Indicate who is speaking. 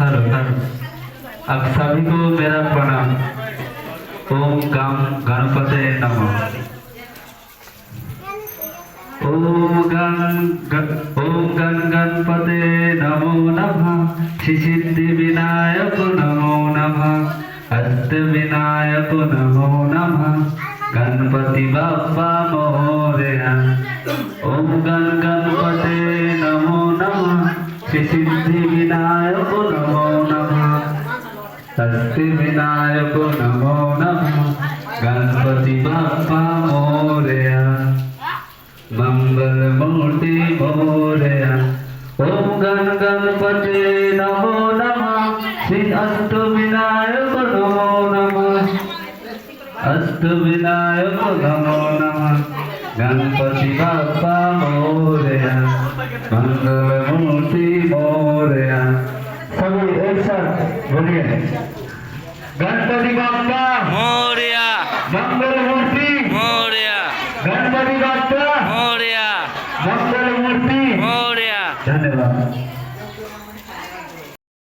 Speaker 1: Hello hello. आप सभी को मेरा प्रणाम। ओम गम गणपते नमः। ओम गण गणपते नमो नमः। सिद्धि विनायक नमो नमः। अष्ट विनायक नमो नमः। गणपति बाप्पा मोरया। ओम गण गणपते नमो नमः। सिद्धि विनायक नमो नमः। अष्ट विनायक नमो नमः। गणपति बाप्पा मोरया। मंगल मूर्ति मोरया। ओम गण गणपते नमो नमः। श्री अष्ट विनायक नमो नमः। अष्ट विनायक नमो नमः। गणपति बाप्पा मोरया। मंगल मूर्ति मोरया। सभी एक साथ बोलिए, गणपति बाप्पा
Speaker 2: मोरया।
Speaker 1: मंगल मूर्ति
Speaker 2: मोरया।
Speaker 1: गणपति बाप्पा
Speaker 2: मोरया।
Speaker 1: मंगल मूर्ति।
Speaker 2: मोरया।
Speaker 1: धन्यवाद।